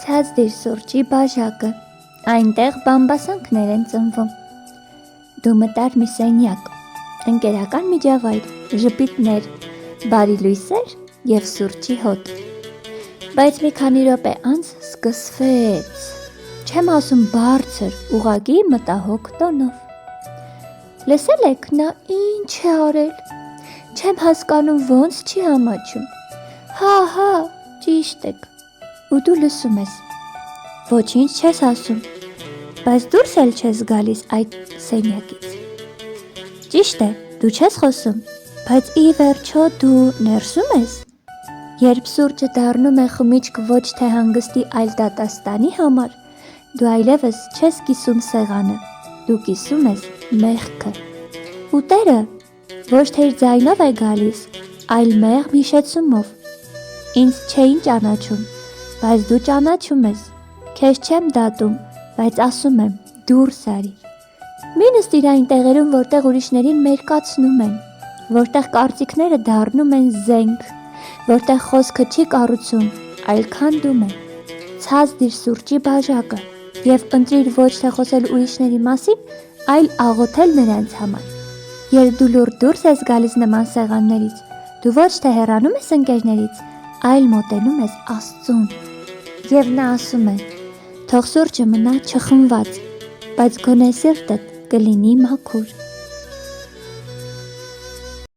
Ցած դիր սուրճի բաժակը, այնտեղ բամբասանքներ են ծնվում։ Դու մտար մի սենյակ, ընկերական միջավայր, ժպիտներ, բարի լույսեր և սուրճի հոտ։ Բայց մի քանի րոպե անց սկսվեց, չեմ ասում բարձր, ուղղակի մտահոգ տոնով։ Լսել եք նա ինչ է արել, չեմ հասկանում ոնց չի ամաչում, հա, ճիշտ եք, ու դու լսում ես, ոչինչ չես ասում, բայց դուրս էլ չես գալիս այդ սենյակից։ Ճիշտ է, դու չես խոսում, բայց ի վերջո դու ներսում ես։ Երբ սուրճը դառնում է խմիչք ոչ թե հանգստի, այլ դատաստանի համար, դու այլևս չես կիսում սեղանը, դու կիսում ես մեղքը։ Ու Տերը ոչ թե իր ձայնով է գալիս, այլ մեղմ հիշեցումով։ Ինձ չէին ճանաչում, բայց դու ճանաչում ես, քեզ չեմ դատում, բայց ասում եմ, դուրս արի։ Մի նստիր այն տեղերում, որտեղ ուրիշներին մերկացնում են, որտեղ կարծիքները դառնում են զենք, որտեղ խոսքը չի կառուցում, այլ քանդում է։ Ցած դիր սուրճի բաժակը և ընտրիր ոչ թե խոսել ուրիշների մասին, այլ աղոթել նրանց համար։ Երբ դու լուռ դուրս ես գալիս նման սեղաններից, դու ոչ թե հեռանում ես ընկերներից, այլ մոտենում ես Աստծուն։ Եվ նա ասում է. թող սուրճը մնա չխմված, բայց գոնե սիրտդ կլինի մաքուր։